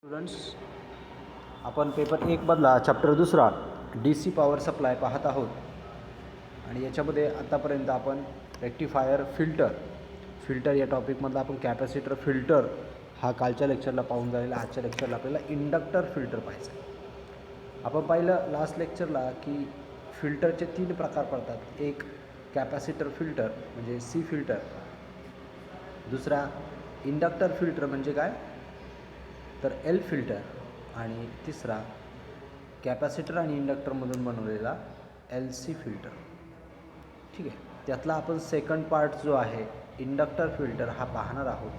Students, आपण paper 1 मधला chapter 2 DC power supply पाहत आहोत आणि याच्यामध्ये आतापर्यंत आपण रेक्टिफायर फिल्टर या टॉपिकमधला आपण कॅपॅसिटर फिल्टर हा कालच्या लेक्चरला पाहून झालेला. आजच्या लेक्चरला आपल्याला इंडक्टर फिल्टर पाहायचं आहे. आपण पाहिलं लास्ट लेक्चरला की फिल्टरचे 3 प्रकार पडतात. एक कॅपॅसिटर फिल्टर म्हणजे सी फिल्टर, दुसरा इंडक्टर फिल्टर म्हणजे काय तर एल फिल्टर, आणि तिसरा कॅपॅसिटर आणि इंडक्टरमधून बनवलेला LC फिल्टर. ठीक आहे, त्यातला आपण सेकंड पार्ट जो आहे इंडक्टर फिल्टर हा पाहणार आहोत.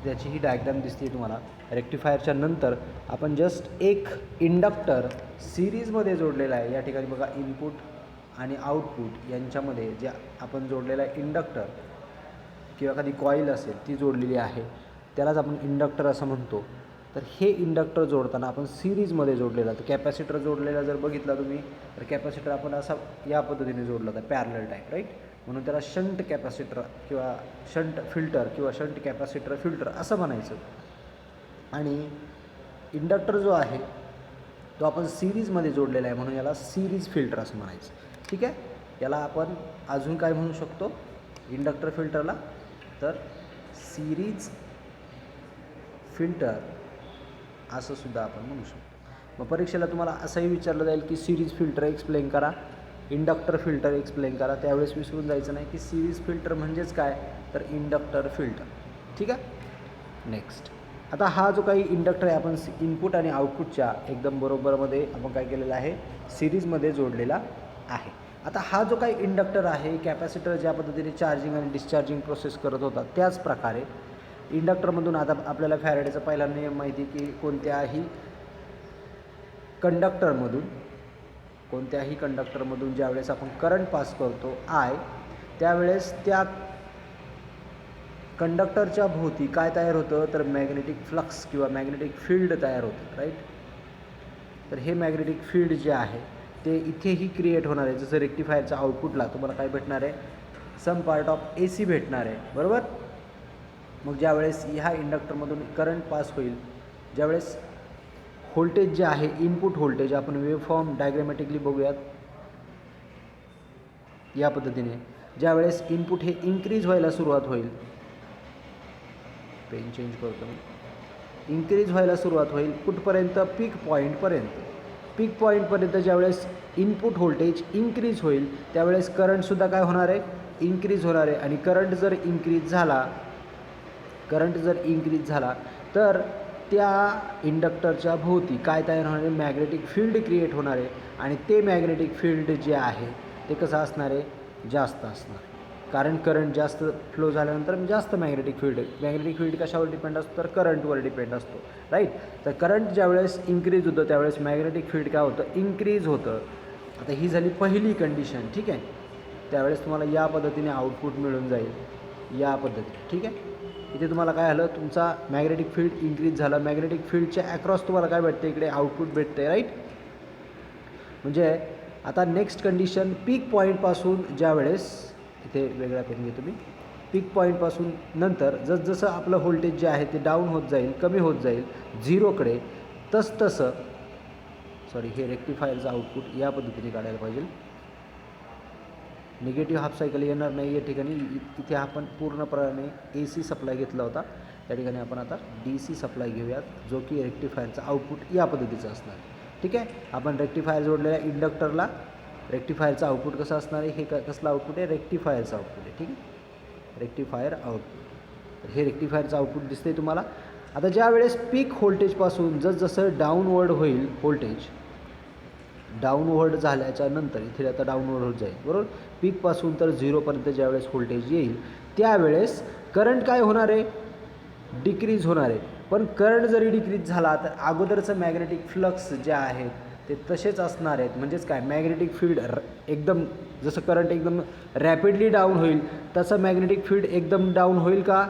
त्याची ही डायग्राम दिसते तुम्हाला. रेक्टिफायरच्या नंतर आपण जस्ट एक इंडक्टर सिरीजमध्ये जोडलेला आहे. या ठिकाणी बघा, इनपुट आणि आउटपुट यांच्यामध्ये जे आपण जोडलेला आहे इंडक्टर किंवा एखादी कॉईल असेल ती जोडलेली आहे, त्यालाच आपण इंडक्टर असं म्हणतो. तर हे इंडक्टर जोडताना आपण सिरीजमध्ये जोडलेला. तर कॅपॅसिटर जोडलेला जर बघितला तुम्ही तर कॅपॅसिटर आपण असा या पद्धतीने जोडला होता, पॅरलल टाईप, राईट. म्हणून त्याला शंट कॅपॅसिटर किंवा शंट फिल्टर किंवा शंट कॅपॅसिटर फिल्टर असं म्हणायचं. आणि इंडक्टर जो आहे तो आपण सिरीजमध्ये जोडलेला आहे म्हणून याला सिरीज फिल्टर असं म्हणायचं. ठीक आहे, याला आपण अजून काय म्हणू शकतो इंडक्टर फिल्टरला तर सिरीज फिल्टर असं सुद्धा आपण म्हणू शकतो. मग परीक्षेला तुम्हाला असंही विचारलं जाईल की सिरीज फिल्टर एक्सप्लेन करा, इंडक्टर फिल्टर एक्सप्लेन करा. त्यावेळेस विसरून जायचं नाही की सिरीज फिल्टर म्हणजेच काय तर इंडक्टर फिल्टर. ठीक आहे, नेक्स्ट. आता हा जो काही इंडक्टर आहे आपण इनपुट आणि आउटपुटच्या एकदम बरोबरमध्ये आपण काय केलेलं आहे सिरीजमध्ये जोडलेला आहे. आता हा जो काही इंडक्टर आहे, कॅपॅसिटर ज्या पद्धतीने चार्जिंग आणि डिस्चार्जिंग प्रोसेस करत होता त्याच प्रकारे इंडक्टरमधून आता आपल्याला फॅरेडेचा पहिला नियम माहिती की कोणत्याही कंडक्टरमधून ज्यावेळेस आपण करंट पास करतो त्यावेळेस त्या कंडक्टरच्या भोवती काय तयार होतं तर मॅग्नेटिक फ्लक्स किंवा मॅग्नेटिक फील्ड तयार होतं, राईट. तर हे मॅग्नेटिक फील्ड जे आहे ते इथेही क्रिएट होणार आहे. जसं रेक्टिफायरच्या आउटपुटला तुम्हाला काय भेटणार आहे सम पार्ट ऑफ AC भेटणार आहे, बरोबर. मग ज्यावेळेस ह्या इंडक्टरमधून करंट पास होईल, ज्यावेळेस व्होल्टेज जे आहे इनपुट व्होल्टेज आपण वेवफॉर्म डायग्रॅमॅटिकली बघूयात या पद्धतीने. ज्यावेळेस इनपुट हे इन्क्रीज व्हायला सुरुवात होईल, पेन चेंज करतो मी, इन्क्रीज व्हायला सुरुवात होईल कुठपर्यंत पीक पॉईंटपर्यंत ज्यावेळेस इनपुट व्होल्टेज इन्क्रीज होईल त्यावेळेस करंटसुद्धा काय होणार आहे इन्क्रीज होणार आहे. आणि करंट जर इन्क्रीज झाला तर त्या इंडक्टरच्या भोवती काय तयार होणार आहे मॅग्नेटिक फील्ड क्रिएट होणार आहे. आणि ते मॅग्नेटिक फील्ड जे आहे ते कसं असणार आहे जास्त असणार आहे. कारण करंट जास्त फ्लो झाल्यानंतर जास्त मॅग्नेटिक फील्ड कशावर डिपेंड असतो तर करंटवर डिपेंड असतो, राईट. तर करंट ज्यावेळेस इन्क्रीज होतं त्यावेळेस मॅग्नेटिक फील्ड काय होतं इन्क्रीज होतं. आता ही झाली पहिली कंडिशन. ठीक आहे, त्यावेळेस तुम्हाला या पद्धतीने आउटपुट मिळून जाईल या पद्धतीने. ठीक आहे, इथे तुम्हाला काय झालं तुमचा मॅग्नेटिक फील्ड इन्क्रीज झाला. मॅग्नेटिक फील्डच्या अक्रॉस तुम्हाला काय भेटतं इकडे आउटपुट भेटते, राईट. म्हणजे आता नेक्स्ट कंडिशन पीक पॉईंटपासून ज्यावेळेस इथे वेगळा पेन घेतो मी, पीक पॉईंटपासून नंतर जसं आपलं व्होल्टेज जे आहे ते डाऊन होत जाईल, कमी होत जाईल झिरोकडे, तसं हे रेक्टिफायरचं आउटपुट या पद्धतीने काढायला पाहिजे. निगेटिव्ह हाफ सायकल येणार नाही या ठिकाणी. इथे आपण पूर्णपणे AC सप्लाय घेतला होता, त्या ठिकाणी आपण आता DC सप्लाय घेऊयात जो की रेक्टिफायरचं आउटपुट या पद्धतीचं असणार. ठीक आहे, आपण रेक्टिफायर जोडलेल्या इंडक्टरला रेक्टिफायरचं आउटपुट कसं असणार आहे, हे कसलं आउटपुट आहे रेक्टिफायरचं आउटपुट आहे. ठीक आहे, रेक्टिफायर आउटपुट. तर हे रेक्टिफायरचं आउटपुट दिसतंय तुम्हाला. आता ज्या वेळेस पीक व्होल्टेजपासून जसं डाऊनवर्ड होईल व्होल्टेज, डाऊनवर्ड झाल्याच्या नंतर इथे आता डाऊनवर्ड होत जाईल, बरोबर. पीकपासून तर झिरोपर्यंत ज्यावेळेस व्होल्टेज येईल त्यावेळेस करंट काय होणार आहे डिक्रीज होणार आहे. पण करंट जरी डिक्रीज झाला तर अगोदरचं मॅग्नेटिक फ्लक्स जे आहेत ते तसेच असणार आहेत. म्हणजेच काय मॅग्नेटिक फील्ड एकदम जसं करंट एकदम रॅपिडली डाऊन होईल तसं मॅग्नेटिक फील्ड एकदम डाऊन होईल का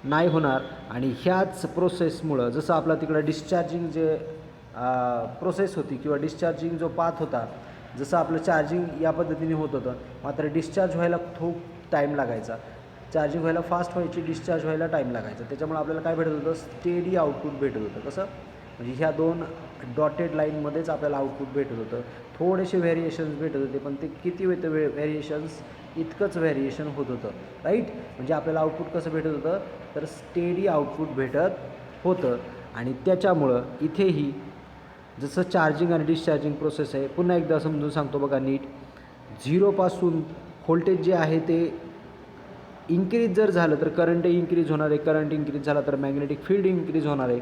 नाही होणार. आणि ह्याच प्रोसेसमुळं जसं आपला तिकडं डिस्चार्जिंग जे प्रोसेस होती किंवा डिस्चार्जिंग जो पाथ होता, जसं आपलं चार्जिंग या पद्धतीने होत होतं मात्र डिस्चार्ज व्हायला खूप टाईम लागायचा. चार्जिंग व्हायला फास्ट व्हायची, डिस्चार्ज व्हायला टाईम लागायचा. त्याच्यामुळे आपल्याला काय भेटत होतं स्टेडी आउटपुट भेटत होतं. कसं म्हणजे ह्या 2 डॉटेड लाईनमध्येच आपल्याला आउटपुट भेटत होतं. थोडेसे व्हेरिएशन्स भेटत होते, पण ते किती होतं व्हेरिएशन्स, इतकंच व्हेरिएशन होत होतं, राईट. म्हणजे आपल्याला आउटपुट कसं भेटत होतं, तर स्टेडी आउटपुट भेटत होतं. आणि त्याच्यामुळं इथेही जसं चार्जिंग आणि डिस्चार्जिंग प्रोसेस आहे, पुन्हा एकदा समजून सांगतो बघा नीट. 0पासून व्होल्टेज जे आहे ते इन्क्रीज जर झालं तर करंट इन्क्रीज होणार आहे, करंट इन्क्रीज झाला तर मॅग्नेटिक फील्ड इन्क्रीज होणार आहे.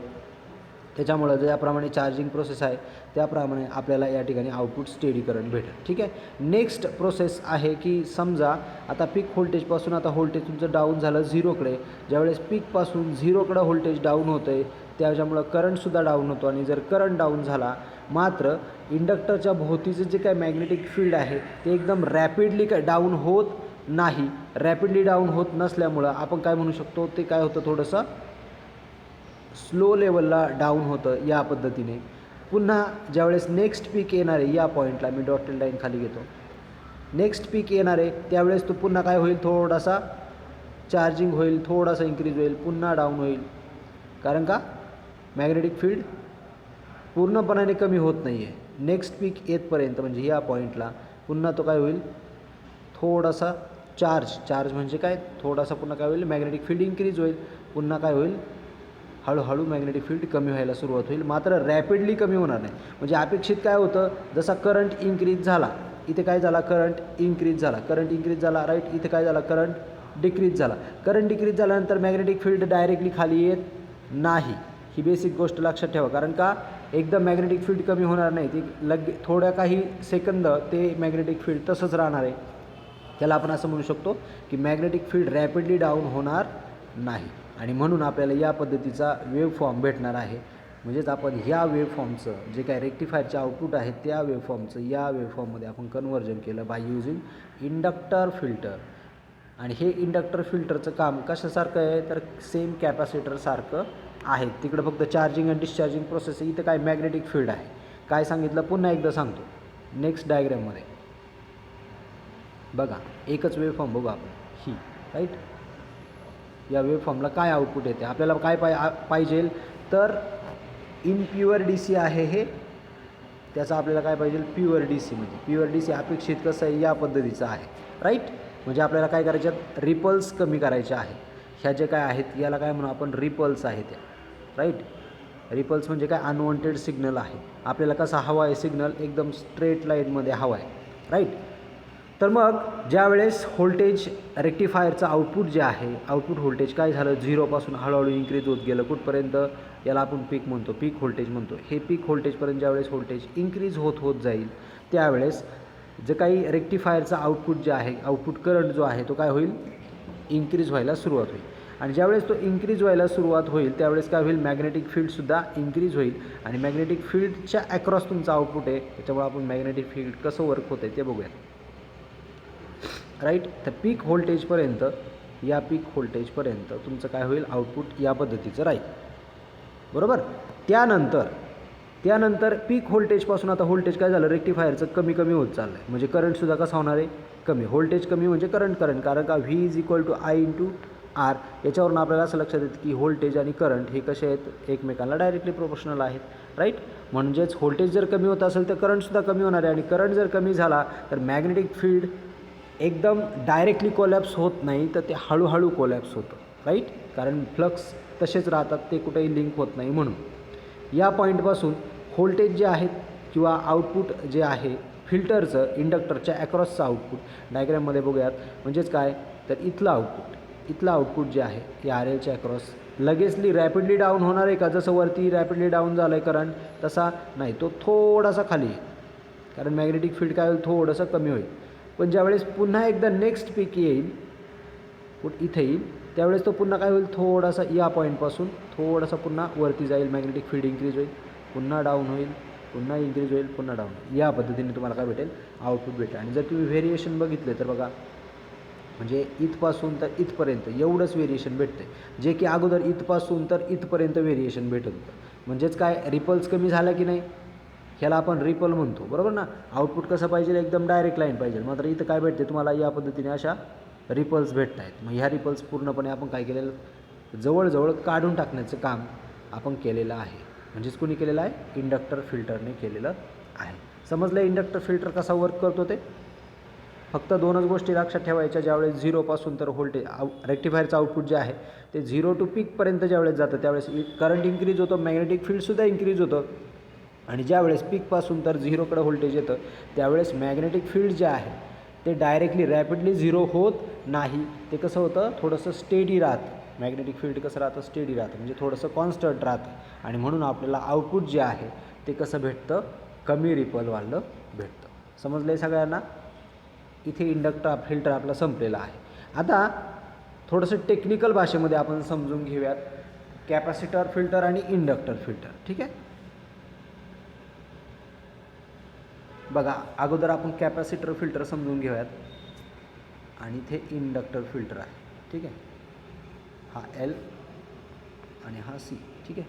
त्याच्यामुळं ज्याप्रमाणे चार्जिंग प्रोसेस आहे त्याप्रमाणे आपल्याला या ठिकाणी आउटपुट स्टेडी करंट भेटेल. ठीक आहे. नेक्स्ट प्रोसेस आहे की समजा आता पीक व्होल्टेजपासून आता व्होल्टेज तुमचं डाऊन झालं 0कडे. ज्यावेळेस पीकपासून 0कडं व्होल्टेज डाऊन होतं आहे त्याच्यामुळं करंटसुद्धा डाऊन होतो. आणि जर करंट डाऊन झाला मात्र इंडक्टरच्या भोवतीचं जे काय मॅग्नेटिक फील्ड आहे ते एकदम रॅपिडली काय डाऊन होत नाही. रॅपिडली डाऊन होत नसल्यामुळं आपण काय म्हणू शकतो, ते काय होतं, थोडंसं स्लो लेवलला डाऊन होतं या पद्धतीने. पुन्हा ज्यावेळेस नेक्स्ट पीक येणार आहे या पॉईंटला, मी डॉटेड लाईन खाली घेतो, नेक्स्ट पीक येणार आहे त्यावेळेस तो पुन्हा काय होईल, थोडासा चार्जिंग होईल, थोडासा इन्क्रीज होईल, पुन्हा डाऊन होईल. कारण का, मॅग्नेटिक फील्ड पूर्णपणाने कमी होत नाही आहे. नेक्स्ट पीक येतपर्यंत म्हणजे या पॉईंटला पुन्हा तो काय होईल, थोडासा चार्ज म्हणजे काय, थोडासा पुन्हा काय होईल, मॅग्नेटिक फील्ड इन्क्रीज होईल, पुन्हा काय होईल, हळूहळू मॅग्नेटिक फील्ड कमी व्हायला सुरुवात होईल. मात्र रॅपिडली कमी होणार नाही. म्हणजे अपेक्षित काय होतं, जसा करंट इन्क्रीज झाला, इथे काय झाला, करंट इन्क्रीज झाला, करंट इन्क्रीज झाला, राईट. इथे काय झाला, करंट डिक्रीज झाला. करंट डिक्रीज झाल्यानंतर मॅग्नेटिक फील्ड डायरेक्टली खाली येत नाही. ही बेसिक गोष्ट लक्षात ठेवा. कारण का, एकदम मॅग्नेटिक फील्ड कमी होणार नाही, ती थोड्या काही सेकंद ते मॅग्नेटिक फील्ड तसंच राहणार आहे. त्याला आपण असं म्हणू शकतो की मॅग्नेटिक फील्ड रॅपिडली डाऊन होणार नाही. आणि म्हणून आपल्याला या पद्धतीचा वेव्ह फॉर्म भेटणार आहे. म्हणजेच आपण ह्या वेव्ह फॉर्मचं जे काय रेक्टिफायरचे आउटपुट आहे त्या वेव्ह फॉर्मचं या वेव्ह फॉर्ममध्ये आपण कन्व्हर्जन केलं बाय युजिंग इंडक्टर फिल्टर. आणि हे इंडक्टर फिल्टरचं काम कशासारखं आहे, तर सेम कॅपॅसिटरसारखं आहे. तिकडं फक्त चार्जिंग आणि डिस्चार्जिंग प्रोसेस आहे, इथं काय मॅग्नेटिक फील्ड आहे. काय सांगितलं पुन्हा एकदा सांगतो, नेक्स्ट डायग्रॅममध्ये बघा, एकच वेव्ह फॉर्म बघू आपण ही, राईट. या वेव्ह फॉर्मला काय आउटपुट येते, आपल्याला काय पाहिजे, तर इन प्युअर डी सी आहे हे, त्याचा आपल्याला काय पाहिजे, प्युअर डी सी. म्हणजे प्युअर डी सी अपेक्षित कसं आहे, या पद्धतीचं आहे, राईट. म्हणजे आपल्याला काय करायच्यात, रिपल्स कमी करायच्या आहे. ह्या जे काय आहेत याला काय म्हणू आपण, रिपल्स आहे त्या, राईट. रिपल्स म्हणजे काय, अनवॉन्टेड सिग्नल आहे. आपल्याला कसा हवा आहे सिग्नल, एकदम स्ट्रेट लाईनमध्ये हवा आहे, राईट. तर मग ज्यावेळेस व्होल्टेज रेक्टिफायरचं आउटपुट जे आहे, आउटपुट व्होल्टेज काय झालं, 0पासून हळूहळू इन्क्रीज होत गेलं कुठपर्यंत, याला आपण पीक म्हणतो, पीक व्होल्टेज म्हणतो. हे पीक व्होल्टेजपर्यंत ज्यावेळेस व्होल्टेज इन्क्रीज होत जाईल त्यावेळेस जे काही रेक्टिफायरचं आउटपुट जे आहे, आउटपुट करंट जो आहे तो काय होईल, इन्क्रीज व्हायला सुरुवात होईल. आणि ज्यावेळेस तो इन्क्रीज व्हायला सुरुवात होईल त्यावेळेस काय होईल, मॅग्नेटिक फील्डसुद्धा इन्क्रीज होईल. आणि मॅग्नेटिक फील्डच्या ॲक्रॉस तुमचं आउटपुट आहे, त्याच्यामुळे आपण मॅग्नेटिक फील्ड कसं वर्क होतं आहे ते बघूयात, राईट. तर पीक व्होल्टेजपर्यंत, या पीक व्होल्टेजपर्यंत तुमचं काय होईल, आउटपुट या पद्धतीचं राहील, बरोबर. त्यानंतर पीक व्होल्टेजपासून आता व्होल्टेज काय झालं, रेक्टिफायरचं कमी होत चाललं आहे. म्हणजे करंटसुद्धा कसा होणार आहे, कमी. व्होल्टेज कमी म्हणजे करंट, कारण का V = I × R. याच्यावरून आपल्याला असं लक्षात येतं की व्होल्टेज आणि करंट हे कसे आहेत, एकमेकांना डायरेक्टली प्रोपोर्शनल आहेत, राईट. म्हणजेच व्होल्टेज जर कमी होत असेल तर करंटसुद्धा कमी होणार आहे. आणि करंट जर कमी झाला तर मॅग्नेटिक फील्ड एकदम डायरेक्टली कोलॅप्स होत नाही, तर ते हळूहळू कोलॅप्स होतं, राईट. कारण फ्लक्स तसेच राहतात, ते कुठेही लिंक होत नाही. म्हणून या पॉईंटपासून व्होल्टेज जे आहेत किंवा आउटपुट जे आहे फिल्टरचं, इंडक्टरच्या ॲक्रॉसचं आउटपुट डायग्रॅममध्ये बघूयात. म्हणजेच काय, तर इथलं आउटपुट जे आहे या RLच्या ॲक्रॉस लगेचली रॅपिडली डाऊन होणार आहे का, जसं वरती रॅपिडली डाऊन झालं आहे करंट तसा नाही, तो थोडासा खाली आहे. कारण मॅग्नेटिक फील्ड काय होईल, थोडंसं कमी होईल. पण ज्यावेळेस पुन्हा एकदा नेक्स्ट पीक येईल, इथे येईल, त्यावेळेस तो पुन्हा काय होईल, थोडासा या पॉईंटपासून थोडासा पुन्हा वरती जाईल, मॅग्नेटिक फील्ड इन्क्रीज होईल, पुन्हा डाऊन होईल, पुन्हा इन्क्रीज होईल, पुन्हा डाऊन होईल. या पद्धतीने तुम्हाला काय भेटेल, आउटपुट भेटेल. आणि जर तुम्ही व्हेरिएशन बघितले तर बघा, म्हणजे इथपासून तर इथपर्यंत एवढंच व्हेरिएशन भेटते, जे की अगोदर इथपासून तर इथपर्यंत व्हेरिएशन भेटत होतं. म्हणजेच काय, रिपल्स कमी झाला की नाही, ह्याला आपण रिपल म्हणतो, बरोबर ना. आउटपुट कसं पाहिजे, एकदम डायरेक्ट लाईन पाहिजे. मात्र इथं काय भेटते तुम्हाला, या पद्धतीने अशा रिपल्स भेटत आहेत. मग ह्या रिपल्स पूर्णपणे आपण काय केलेलं, जवळजवळ काढून टाकण्याचं काम आपण केलेलं आहे. म्हणजेच कोणी केलेलं आहे, इंडक्टर फिल्टरने केलेलं आहे. समजलं इंडक्टर फिल्टर कसा वर्क करतो ते. फक्त दोनच गोष्टी लक्षात ठेवायच्या. ज्यावेळेस 0पासून तर व्होल्टेज रेक्टिफायरचं आउटपुट जे आहे ते 0 टू पीकपर्यंत ज्यावेळेस जातं त्यावेळेस करंट इन्क्रीज होतं, मॅग्नेटिक फील्डसुद्धा इन्क्रीज होतं. आणि ज्यावेळेस पीकपासून तर 0कडे व्होल्टेज येतं त्यावेळेस मॅग्नेटिक फील्ड जे आहे ते डायरेक्टली रॅपिडली 0 होत नाही. ते कसं होतं, थोडंसं स्टेडी राहतं. मॅग्नेटिक फील्ड कसं राहतं, स्टेडी राहतं, म्हणजे थोडंसं कॉन्स्टंट राहतं. आणि म्हणून आपल्याला आउटपुट जे आहे ते कसं भेटतं, कमी रिपलवालं भेटतं. समजलं आहे सगळ्यांना. इथे इंडक्टर फिल्टर आपला संपलेला आहे. आता थोडंसं टेक्निकल भाषेमध्ये आपण समजून घेऊयात कॅपॅसिटर फिल्टर आणि इंडक्टर फिल्टर. ठीक आहे. बघा, अगोदर आपण कॅपॅसिटर फिल्टर समजून घेऊयात आणि इथे इंडक्टर फिल्टर आहे. ठीक आहे. हा L आणि हा C. ठीक आहे.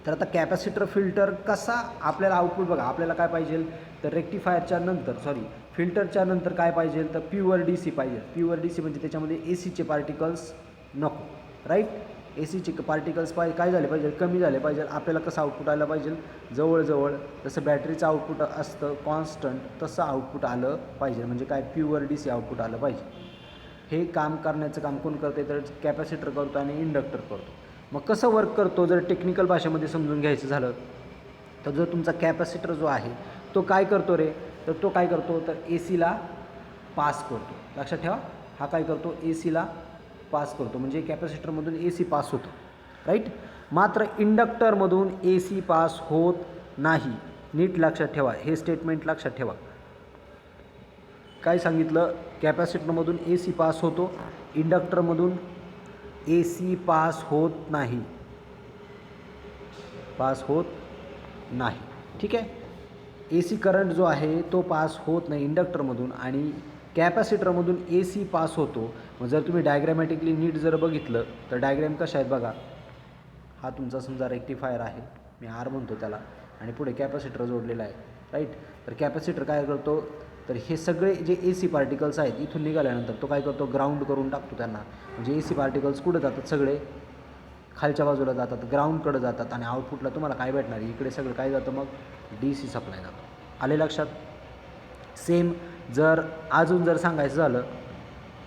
तर आता कॅपॅसिटर फिल्टर कसा आपल्याला आउटपुट, बघा आपल्याला काय पाहिजे तर रेक्टिफायरच्या नंतर फिल्टरच्या नंतर काय पाहिजे तर प्युअर DC पाहिजे. प्युअर DC म्हणजे त्याच्यामध्ये ACचे पार्टिकल्स नको, राईट. ACचे पार्टिकल्स काय झाले पाहिजे, कमी झाले पाहिजे. आपल्याला कसं आउटपुट आलं पाहिजे, जवळजवळ जसं बॅटरीचं आउटपुट असतं कॉन्स्टंट तसं आउटपुट आलं पाहिजे. म्हणजे काय, प्युअर DC आउटपुट आलं पाहिजे. हे काम करण्याचं काम कोण करते तर कॅपॅसिटर करतो आणि इंडक्टर करतो. मग कसं वर्क करतो जर टेक्निकल भाषेमध्ये समजून घ्यायचं झालं तर जो तुमचा कॅपॅसिटर जो आहे तो काय करतो रे, तर तो काय करतो तर ACला पास करतो. लक्षात ठेवा, हा काय करतो, ACला पास करतो. म्हणजे कॅपॅसिटरमधून AC पास होतो, राईट. मात्र इंडक्टरमधून AC पास होत नाही. नीट लक्षात ठेवा, हे स्टेटमेंट लक्षात ठेवा. काय सांगितलं, कॅपॅसिटरमधून AC पास होतो, इंडक्टरमधून AC पास होत नाही, पास होत नाही. ठीक आहे. AC करंट जो आहे तो पास होत नाही इंडक्टरमधून आणि कॅपॅसिटरमधून AC पास होतो. मग जर तुम्ही डायग्रॅमॅटिकली नीट जर बघितलं तर डायग्रॅम कशा आहेत बघा. हा तुमचा समजा रेक्टिफायर आहे, मी R म्हणतो त्याला, आणि पुढे कॅपॅसिटर जोडलेला आहे, राईट. तर कॅपॅसिटर काय करतो तर हे सगळे जे AC पार्टिकल्स आहेत इथून निघाल्यानंतर तो काय करतो, ग्राउंड करून टाकतो त्यांना. म्हणजे AC पार्टिकल्स कुठे जातात, सगळे खालच्या बाजूला जातात, ग्राउंडकडे जातात. आणि आउटपुटला तुम्हाला काय भेटणार, इकडे सगळं काय जातं मग DC सप्लाय जातो. आले लक्षात. सेम जर अजून जर सांगायचं झालं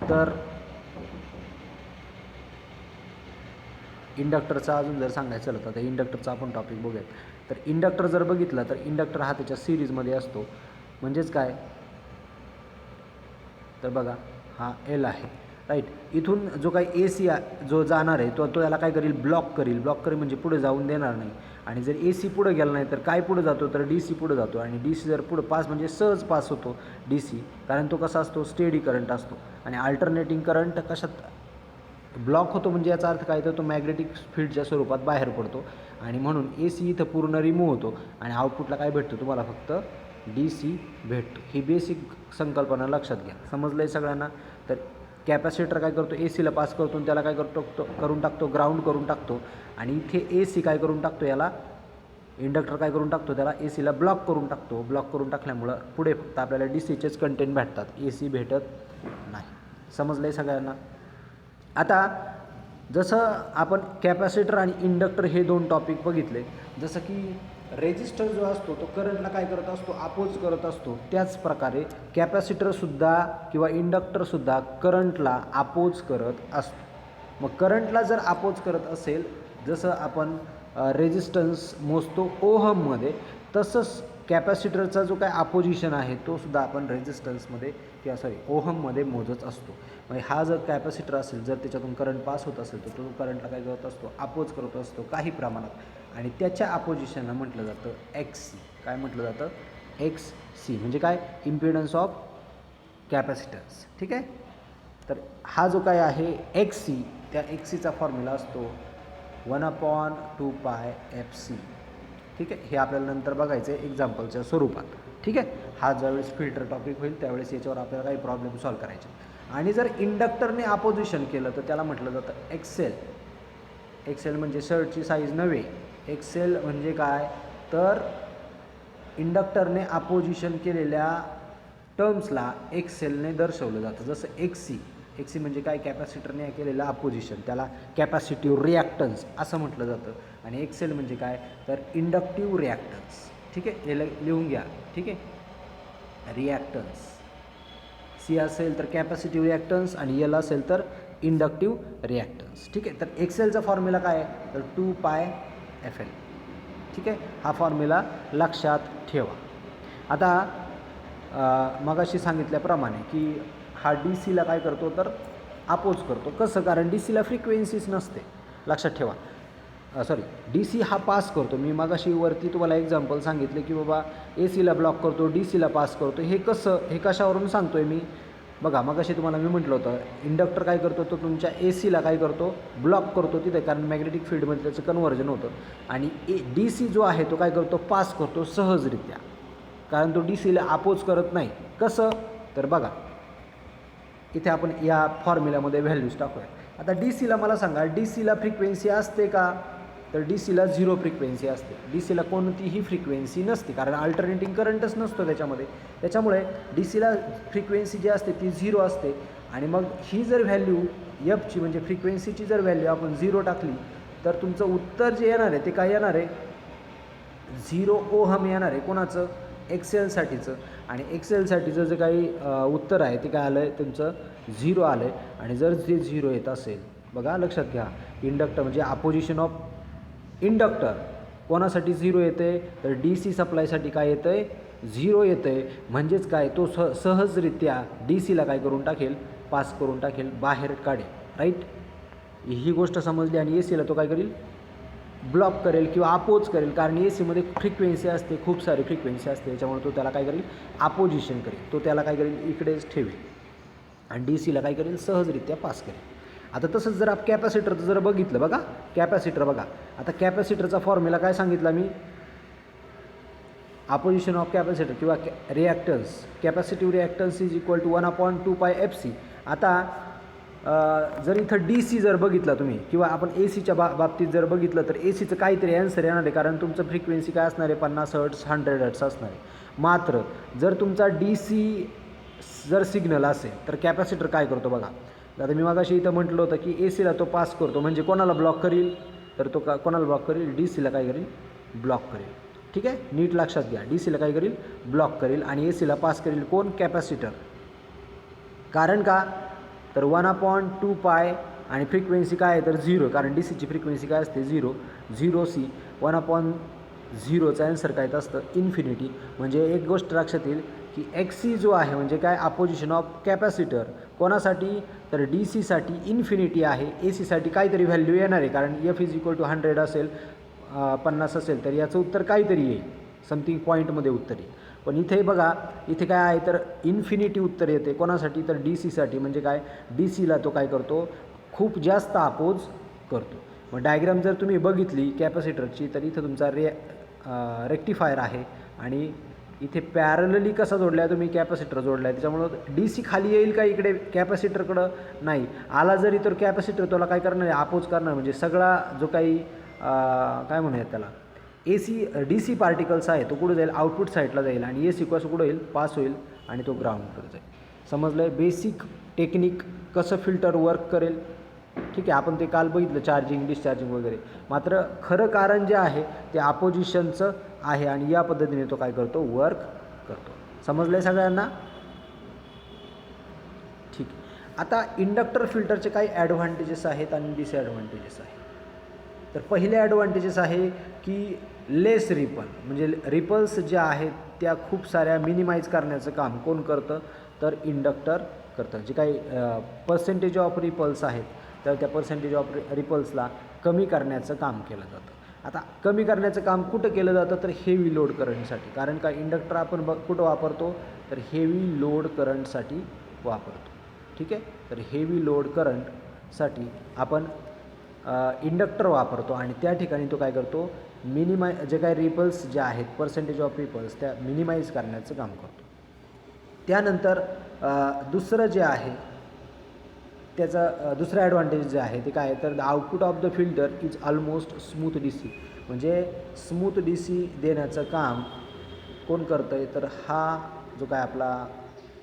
तर इंडक्टरचा अजून जर सांगायचं झालं तर इंडक्टरचा आपण टॉपिक बघूयात. तर इंडक्टर जर बघितलं तर इंडक्टर हा त्याच्या सिरीजमध्ये असतो. म्हणजेच काय तर बघा हा L आहे, राईट. इथून जो काही AC जो जाणार आहे तो याला काय करेल, ब्लॉक करेल म्हणजे पुढे जाऊन देणार नाही. आणि जर AC पुढे गेला नाही तर काय पुढे जातो तर DC पुढे जातो. आणि DC जर पुढे पास म्हणजे सहज पास होतो DC, कारण तो कसा असतो, स्टेडी करंट असतो. आणि अल्टरनेटिंग करंट कशात ब्लॉक होतो, म्हणजे याचा अर्थ काय तर तो मॅग्नेटिक फील्डच्या स्वरूपात बाहेर पडतो. आणि म्हणून AC इथं पूर्ण रिमूव्ह होतो आणि आउटपुटला काय भेटतो तुम्हाला, फक्त DC भेटतो. ही बेसिक संकल्पना लक्षात घ्या. समजलं आहे सगळ्यांना. तर कॅपॅसिटर काय करतो, ACला पास करतो आणि त्याला काय करून टाकतो, ग्राउंड करून टाकतो. आणि इथे AC काय करून टाकतो, याला इंडक्टर काय करून टाकतो, त्याला ACला ब्लॉक करून टाकतो. ब्लॉक करून टाकल्यामुळं पुढे फक्त आपल्याला DCचेच कंटेंट भेटतात, AC भेटत नाही. समजलं आहे सगळ्यांना. आता जसं आपण कॅपॅसिटर आणि इंडक्टर हे दोन टॉपिक बघितले, जसं की रेजिस्टर जो असतो तो करंटला काय करत असतो, अपोज करत असतो. त्याच प्रकारे कॅपॅसिटरसुद्धा किंवा इंडक्टरसुद्धा करंटला अपोज करत असतो. मग करंटला जर अपोज करत असेल, जसं आपण रेजिस्टन्स मोजतो ओहममध्ये, तसंच कॅपॅसिटरचा जो काय अपोजिशन आहे तो सुद्धा आपण रेजिस्टन्समध्ये किंवा ओहममध्ये मोजत असतो. म्हणजे हा जर कॅपॅसिटर असेल, जर त्याच्यातून करंट पास होत असेल तर तो करंटला काय करत असतो, अपोज करत असतो काही प्रमाणात. आणि त्याच्या अपोजिशनला म्हटलं जातं XC. काय म्हटलं जातं, XC. म्हणजे काय, इम्पिडन्स ऑफ कॅपॅसिटन्स. ठीक आहे. तर हा जो काय आहे XC, त्या XCचा फॉर्म्युला असतो 1/2πfc. ठीक आहे. हे आपल्याला नंतर बघायचं आहे एक्झाम्पलच्या स्वरूपात. ठीक आहे. हा ज्यावेळेस फिल्टर टॉपिक होईल त्यावेळेस याच्यावर आपल्याला काही प्रॉब्लेम सॉल्व्ह करायचे. आणि जर इंडक्टरने अपोजिशन केलं तर त्याला म्हटलं जातं XL. XL म्हणजे शर्टची साईज नव्हे. XL म्हणजे काय तर इंडक्टरने अपोजिशन केलेल्या टर्म्सला XLने दर्शवलं जातं. जसं XC एक्सी म्हणजे काय, कॅपॅसिटरने केलेलं अपोजिशन, त्याला कॅपॅसिटिव्ह रिॲक्टन्स असं म्हटलं जातं. आणि एक्सेल म्हणजे काय, तर इंडक्टिव्ह रिॲक्टन्स. ठीक आहे, हे लिहून घ्या. ठीक आहे, रिॲक्टन्स. सी असेल तर कॅपॅसिटिव्ह रिॲक्टन्स आणि एल असेल तर इंडक्टिव्ह रिॲक्टन्स. ठीक आहे, तर एक्सेलचा फॉर्म्युला काय आहे, तर 2πfl. ठीक आहे, हा फॉर्म्युला लक्षात ठेवा. आता मगाशी सांगितल्याप्रमाणे की हा डी सीला काय करतो, तर अपोज करतो. कसं, कारण डी सीला फ्रिक्वेन्सीच नसते, लक्षात ठेवा. सॉरी, डी सी हा पास करतो. मी मगाशी वरती तुम्हाला एक्झाम्पल सांगितले की बाबा ए सीला ब्लॉक करतो, डी सीला पास करतो. हे कसं, हे कशावरून सांगतो आहे मी, बघा मगाशी तुम्हाला मी म्हटलं होतं इंडक्टर काय करतो, तो तुमच्या ए सीला काय करतो, ब्लॉक करतो तिथे, कारण मॅग्नेटिक फील्डमध्ये त्याचं कन्व्हर्जन होतं. आणि डी सी जो आहे तो काय करतो, पास करतो सहजरित्या, कारण तो डी सीला अपोज करत नाही. कसं, तर बघा इथे आपण या फॉर्म्युल्यामध्ये व्हॅल्यूज टाकूया. आता डी सीला मला सांगा, डी सीला फ्रिक्वेन्सी असते का, तर डी सीला 0 फ्रिक्वेन्सी असते. डी सीला कोणतीही फ्रिक्वेन्सी नसते, कारण अल्टरनेटिंग करंटच नसतो त्याच्यामध्ये. त्याच्यामुळे डी सीला फ्रिक्वेन्सी जी असते ती 0 असते. आणि मग ही जर व्हॅल्यू एफची म्हणजे फ्रिक्वेन्सीची जर व्हॅल्यू आपण 0 टाकली तर तुमचं उत्तर जे येणार आहे ते काय येणार आहे, 0 ओहम येणार आहे. कोणाचं, एक्सेलसाठीचं. आणि एक्सेलसाठीचं जे काही उत्तर आहे ते काय आलं आहे, तुमचं 0 आलं आहे. आणि जर ते 0 येत असेल, बघा लक्षात घ्या, इंडक्टर म्हणजे अपोजिशन ऑफ इंडक्टर कोणासाठी 0 येते, तर डी सी सप्लायसाठी काय येतं आहे, 0 येतं आहे. म्हणजेच काय, तो सहजरित्या डी सीला काय करून टाकेल, पास करून टाकेल, बाहेर काढेल. राईट, ही गोष्ट समजली. आणि ए सीला तो काय करेल, ब्लॉक करेल किंवा अपोज करेल, कारण ए सीमध्ये फ्रिक्वेन्सी असते, खूप सारी फ्रिक्वेन्सी असते. त्याच्यामुळे तो त्याला काय करेल, अपोजिशन करेल, तो त्याला काय करेल, इकडेच ठेवेल. आणि डी सीला काय करेल, सहजरित्या पास करेल. आता तसंच जर आप कॅपॅसिटरचं जर बघितलं, बघा कॅपॅसिटर बघा. आता कॅपॅसिटरचा फॉर्म्युला काय सांगितला मी, अपोजिशन ऑफ कॅपॅसिटर किंवा reactance, capacitive reactance is equal to 1/2πfc. आता जर इथं डी सी जर बघितला तुम्ही किंवा आपण ए सीच्या बाबतीत जर बघितलं तर ए सीचं काहीतरी ॲन्सर येणार आहे, कारण तुमचं फ्रिक्वेन्सी काय असणार आहे, 50 हर्ट्स 100 हर्ट्स असणार आहे. मात्र जर तुमचा डी सी जर सिग्नल असेल तर कॅपॅसिटर काय करतो बघा. आता मी मगाशी इथं म्हटलं होतं की ए सीला तो पास करतो, म्हणजे कोणाला ब्लॉक करील, तर तो कोणाला ब्लॉक करेल, डी सीला काय करेल, ब्लॉक करेल. ठीक आहे, नीट लक्षात घ्या, डी सीला काय करेल, ब्लॉक करेल. आणि ए सीला पास करेल कोण, कॅपॅसिटर. कारण का, तर 1/2π आणि फ्रिक्वेन्सी काय आहे, तर 0, कारण डी सीची फ्रिक्वेन्सी काय असते, 0 सी. 1/0चा आन्सर काय असतं, इन्फिनिटी. म्हणजे एक गोष्ट लक्षात येईल की एक्सी जो आहे म्हणजे काय, अपोजिशन ऑफ कॅपॅसिटर कोणासाठी, तर डी सीसाठी इन्फिनिटी आहे. ए सीसाठी काहीतरी व्हॅल्यू येणार आहे, कारण एफ इज इक्वल टू 100 असेल, 50 असेल, तर याचं उत्तर काहीतरी येईल, समथिंग पॉईंटमध्ये उत्तर येईल. पण इथे बघा, इथे काय आहे, तर इन्फिनिटी उत्तर येते कोणासाठी, तर डी सीसाठी. म्हणजे काय, डी सीला तो काय करतो, खूप जास्त अपोज करतो. मग डायग्राम जर तुम्ही बघितली कॅपॅसिटरची, तर इथं तुमचा रेक्टिफायर आहे आणि इथे पॅरलली कसा जोडला आहे तुम्ही, कॅपॅसिटर जोडला आहे. त्याच्यामुळं डी सी खाली येईल का इकडे कॅपॅसिटरकडं, नाही आला. जरी तर कॅपॅसिटर त्याला काय करणार आहे, अपोज करणार. म्हणजे सगळा जो काही काय म्हणूयात त्याला, ए सी डी सी पार्टिकल्स आहे तो कुठं जाईल, आउटपुट साईडला जाईल. आणि ए सी कसं कुठं होईल, पास होईल आणि तो ग्राउंडकडे जाईल. समजलं आहे बेसिक टेक्निक, कसं फिल्टर वर्क करेल. ठीक आहे, आपण ते काल बघितलं, चार्जिंग डिस्चार्जिंग वगैरे. मात्र खरं कारण जे आहे ते अपोजिशनचं आहे आणि या पद्धतीने तो काय करतो, वर्क करतो. समजलं आहे सगळ्यांना, ठीक आहे. आता इंडक्टर फिल्टरचे काही ॲडव्हान्टेजेस आहेत आणि डिसॲडव्हान्टेजेस आहेत. तर पहिले ॲडव्हान्टेजेस आहे की लेस रिपल, म्हणजे रिपल्स ज्या आहेत त्या खूप साऱ्या मिनिमाइज करण्याचं काम कोण करतं, तर इंडक्टर करतं. जे काही पर्सेंटेज ऑफ रिपल्स आहेत तर त्या पर्सेंटेज ऑफ रिपल्सला कमी करण्याचं काम केलं जातं. आता कमी करण्याचं काम कुठं केलं जातं, तर हेवी लोड करंटसाठी. कारण का इंडक्टर आपण कुठं वापरतो, तर हेवी लोड करंटसाठी वापरतो. ठीक आहे, तर हेवी लोड करंटसाठी आपण इंडक्टर वापरतो आणि त्या ठिकाणी तो काय करतो, जे काही रिपल्स जे आहेत, पर्सेंटेज ऑफ रिपल्स, त्या मिनिमाइज करण्याचं काम करतो. त्यानंतर दुसरं जे आहे त्याचा दुसरा ॲडव्हान्टेज जे आहे ते काय आहे, तर the output of the filter is almost smooth D C. म्हणजे स्मूथ डी सी देण्याचं काम कोण करतं आहे, तर हा जो काय आपला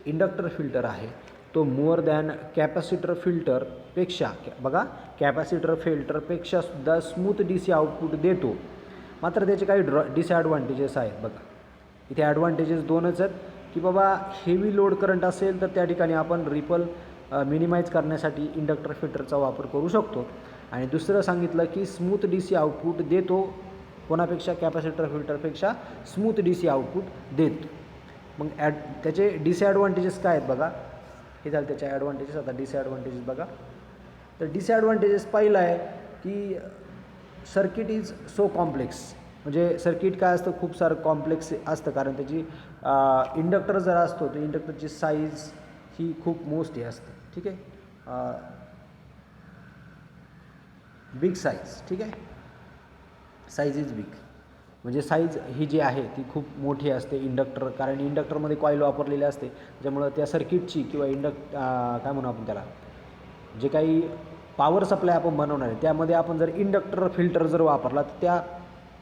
इंडक्टर फिल्टर आहे तो मोर दॅन कॅपॅसिटर फिल्टरपेक्षा बघा कॅपॅसिटर फिल्टरपेक्षा सुद्धा स्मूथ डी सी आउटपुट देतो. मात्र त्याचे काही डिसॲडव्हान्टेजेस आहेत बघा. इथे ॲडव्हान्टेजेस दोनच आहेत की बाबा हेवी लोड करंट असेल तर त्या ठिकाणी आपण रिपल मिनिमाइज करण्यासाठी इंडक्टर फिल्टरचा वापर करू शकतो. आणि दुसरं सांगितलं की स्मूथ डी सी आउटपुट देतो. कोणापेक्षा? कॅपॅसिटर फिल्टरपेक्षा स्मूथ डी सी आउटपुट देतो. मग त्याचे डिसॲडव्हान्टेजेस काय आहेत बघा. हे झालं त्याचे ॲडव्हान्टेजेस. आता डिसॲडव्हान्टेजेस बघा. तर डिसॲडव्हान्टेजेस पहिला आहे की सर्किट इज सो कॉम्प्लेक्स. म्हणजे सर्किट काय असतं, खूप सारं कॉम्प्लेक्स असतं, कारण त्याची इंडक्टर जर असतो तर इंडक्टरची साईज ही खूप मोठी असते. ठीक आहे, बिग साईज. ठीक आहे, साईज इज बिग. म्हणजे साईज ही जी आहे ती खूप मोठी असते इंडक्टर, कारण इंडक्टरमध्ये कॉईल वापरलेली असते, ज्यामुळं त्या सर्किटची किंवा काय म्हणू आपण त्याला, जे काही पॉवर सप्लाय आपण बनवणार आहे त्यामध्ये आपण जर इंडक्टर फिल्टर जर वापरला तर त्या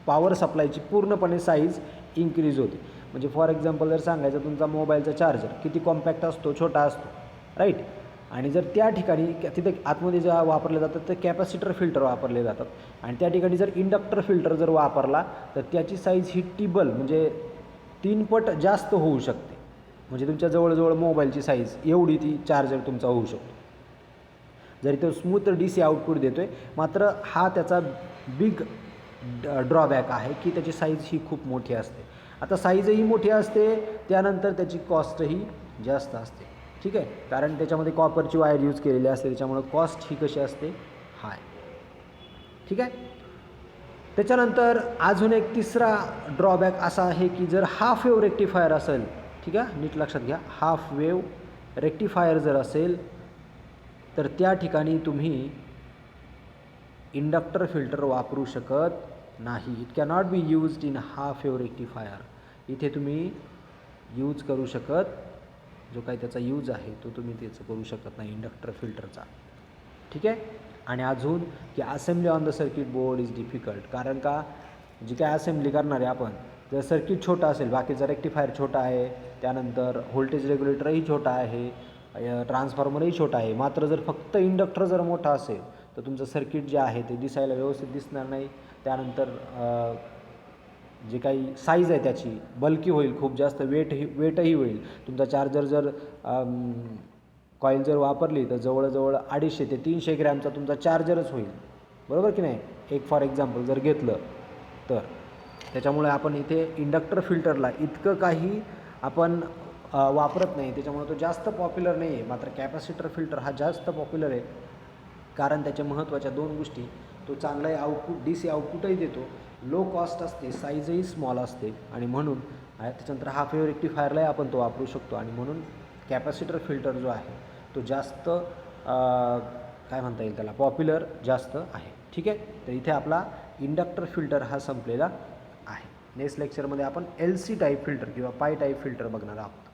पॉवर सप्लायची पूर्णपणे साईज इन्क्रीज होते. म्हणजे फॉर एक्झाम्पल जर सांगायचं, तुमचा मोबाईलचा चार्जर किती कॉम्पॅक्ट असतो, छोटा असतो, राईट. आणि जर त्या ठिकाणी तिथे आतमध्ये ज्या वापरले जातात ते कॅपॅसिटर फिल्टर वापरले जातात, आणि त्या ठिकाणी जर इंडक्टर फिल्टर जर वापरला तर त्याची साईज ही टिबल म्हणजे 3 पट जास्त होऊ शकते. म्हणजे तुमच्या जवळजवळ मोबाईलची साईज एवढी ती चार्जर तुमचा होऊ शकतो, जरी तो स्मूथ डी सी आउटपुट देतो आहे. मात्र हा त्याचा बिग ड्रॉबॅक आहे की त्याची साईज ही खूप मोठी असते. आता साईजही मोठी असते, त्यानंतर त्याची कॉस्टही जास्त असते. ठीक आहे, कारण त्याच्यामध्ये कॉपरची वायर यूज केलेली असते, त्याच्यामुळे कॉस्ट ही कशी असते, हाय. ठीक आहे. त्याच्यानंतर अजून एक तिसरा ड्रॉबॅक असा आहे की जर हाफ वेव रेक्टिफायर असेल, ठीक आहे, नीट लक्षात घ्या, हाफ वेव रेक्टिफायर जर असेल तर त्या ठिकाणी तुम्ही इंडक्टर फिल्टर वापरू शकत नाही. It cannot be used in half wave rectifier. इथे तुम्ही यूज करू शकत, जो काही त्याचा यूज आहे तो तुम्ही त्याचं करू शकत नाही इंडक्टर फिल्टरचा. ठीक आहे. आणि अजून की assembly on the circuit board is difficult. कारण का, जी काय असेंब्ली करणार आहे आपण, जर सर्किट छोटा असेल, बाकीचा रेक्टिफायर छोटा आहे, त्यानंतर व्होल्टेज रेग्युलेटरही छोटा आहे, ट्रान्सफॉर्मरही छोटा आहे, मात्र जर फक्त इंडक्टर जर मोठा असेल तर तुमचं सर्किट जे आहे ते दिसायला व्यवस्थित दिसणार नाही. त्यानंतर जे काही साईज आहे त्याची बल्की होईल, खूप जास्त वेटही होईल. तुमचा चार्जर जर कॉईल जर वापरली तर जवळजवळ 250 ते 300 ग्रॅमचा तुमचा चार्जरच होईल, बरोबर की नाही, एक फॉर एक्झाम्पल जर घेतलं तर. त्याच्यामुळे आपण इथे इंडक्टर फिल्टरला इतकं काही आपण वापरत नाही, त्याच्यामुळे तो जास्त पॉप्युलर नाही आहे. मात्र कॅपॅसिटर फिल्टर हा जास्त पॉप्युलर आहे, कारण त्याच्या महत्त्वाच्या 2 गोष्टी, तो चांगलाही आउटपुट डी सी आउटपुटही देतो, लो कॉस्ट असते, साईजही स्मॉल असते, आणि म्हणून त्याच्यानंतर हाफ वेव रेक्टिफायरलाही आपण तो वापरू शकतो. आणि म्हणून कॅपॅसिटर फिल्टर जो आहे तो जास्त काय म्हणता येईल त्याला, पॉप्युलर जास्त आहे. ठीक आहे. तर इथे आपला इंडक्टर फिल्टर हा संपलेला आहे. नेक्स्ट लेक्चरमध्ये आपण LC टाईप फिल्टर किंवा पाय टाईप फिल्टर बघणार आहोत.